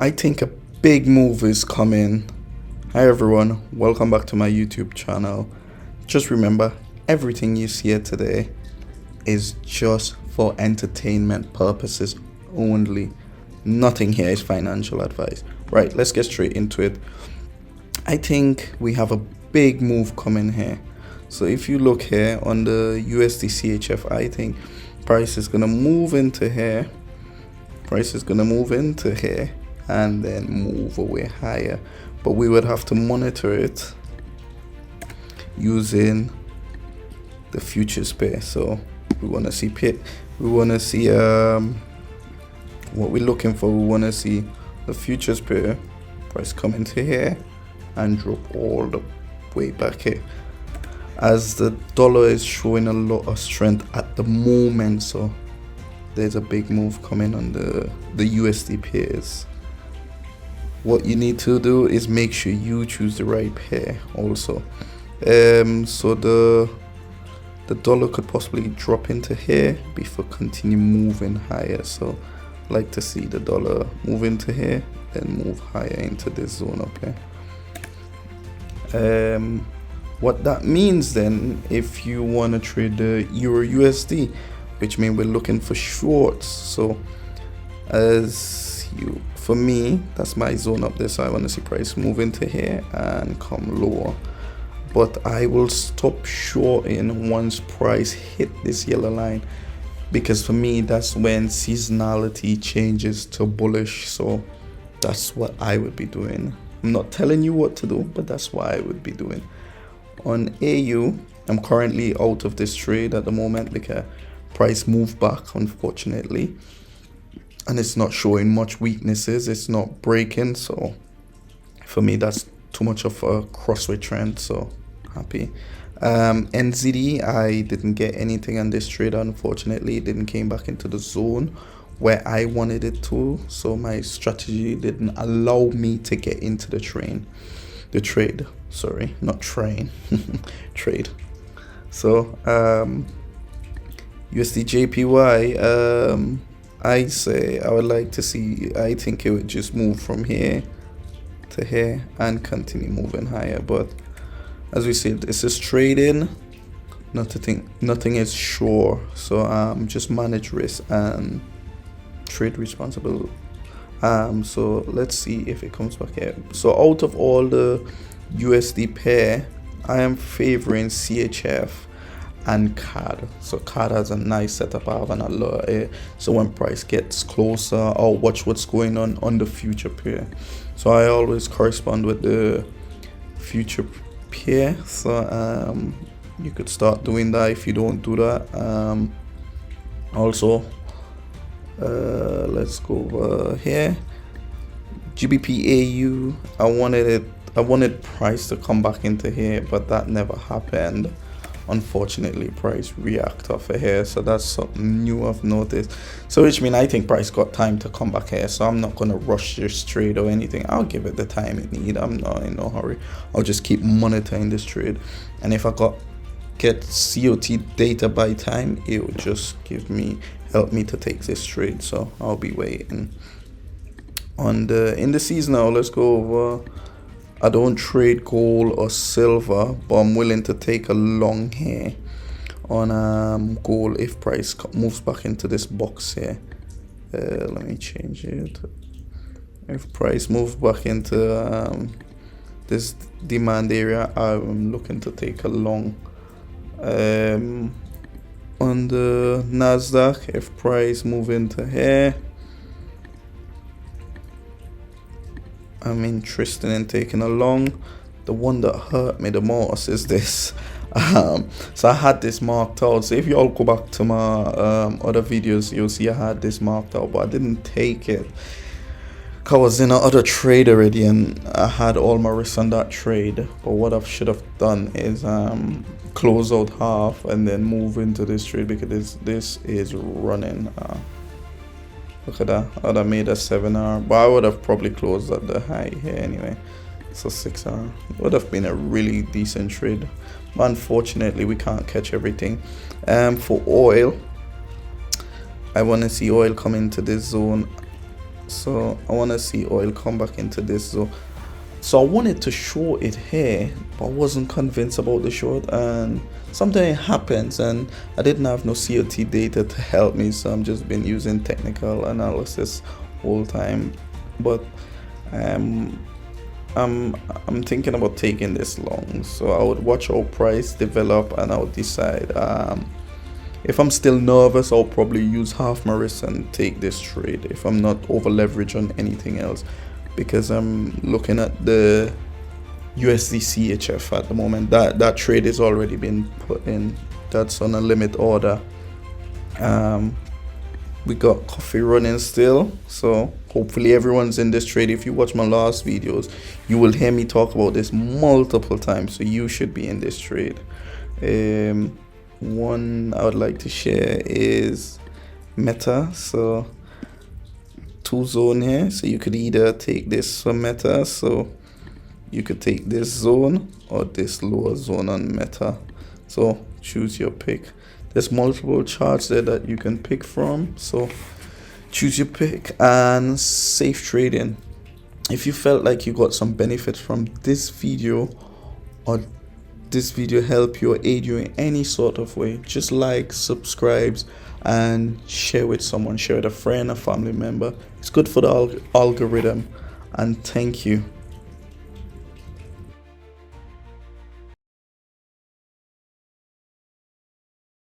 I think a big move is coming. Hi everyone, welcome back to my YouTube channel. Just remember, everything you see here today is just for entertainment purposes only. Nothing here is financial advice. Right, let's get straight into it. I think we have a big move coming here. So if you look here on the USD CHF, I think price is gonna move into here. Price is gonna move into here and then move away higher, but we would have to monitor it using the futures pair. So we want to see what we're looking for. We want to see the futures pair price come into here and drop all the way back here, as the dollar is showing a lot of strength at the moment. So there's a big move coming on the USD pairs. What you need to do is make sure you choose the right pair also. So the dollar could possibly drop into here before continue moving higher. So I like to see the dollar move into here, then move higher into this zone up here. What that means then, if you want to trade the Euro USD, which means we're looking for shorts. So for me, that's my zone up there. So I want to see price move into here and come lower, but I will stop shorting once price hit this yellow line, because for me that's when seasonality changes to bullish. So that's what I would be doing. I'm not telling you what to do, but that's what I would be doing. On AU, I'm currently out of this trade at the moment because price moved back, unfortunately, and it's not showing much weaknesses. It's not breaking, so for me that's too much of a crossway trend. So happy. NZD, I didn't get anything on this trade, unfortunately. It didn't came back into the zone where I wanted it to, so my strategy didn't allow me to get into the trade. So USD JPY, I say I would like to see, I think it would just move from here to here and continue moving higher. But as we said, this is trading, nothing is sure. So just manage risk and trade responsible. So let's see if it comes back here. So out of all the USD pair, I am favoring CHF and CAD. So CAD has a nice setup. I have an alert here, so when price gets closer, I'll watch what's going on the future pair. So I always correspond with the future pair. So you could start doing that if you don't do that. Also, let's go over here. GBP AU, I wanted price to come back into here, but that never happened. Unfortunately, price react off of here, so that's something new I've noticed. So which means I think price got time to come back here, so I'm not gonna rush this trade or anything. I'll give it the time it need. I'm not in no hurry. I'll just keep monitoring this trade, and if I get COT data by time, it will just help me to take this trade. So I'll be waiting. On the indices now, let's go over. I don't trade gold or silver, but I'm willing to take a long here on gold if price moves back into this box here. Let me change it. If price moves back into this demand area, I'm looking to take a long. On the Nasdaq, if price move into here, I'm interested in taking a long. The one that hurt me the most is this. So I had this marked out. So if you all go back to my other videos, you'll see I had this marked out, but I didn't take it. I was in another trade already and I had all my risks on that trade. But what I should have done is close out half and then move into this trade, because this is running. Look at that. I would have made a 7R, but I would have probably closed at the high here anyway. So 6R would have been a really decent trade, but unfortunately we can't catch everything. For oil, I want to see oil come into this zone So I want to see oil come back into this zone. So I wanted to short it here, but I wasn't convinced about the short, and something happens and I didn't have no COT data to help me, so I'm just been using technical analysis all time. But I'm thinking about taking this long, so I would watch our price develop and I would decide. If I'm still nervous, I'll probably use half my risk and take this trade if I'm not over leveraged on anything else, because I'm looking at the USD CHF at the moment. That trade has already been put in. That's on a limit order. We got coffee running still, so hopefully everyone's in this trade. If you watch my last videos, you will hear me talk about this multiple times, so you should be in this trade. One I would like to share is Meta. So 2 zone here, so you could either take this for Meta, so you could take this zone or this lower zone on Meta, so choose your pick. There's multiple charts there that you can pick from, so choose your pick and safe trading. If you felt like you got some benefit from this video, or this video help you or aid you in any sort of way, just like, subscribe, and share with someone. Share with a friend, a family member. It's good for the algorithm. And thank you.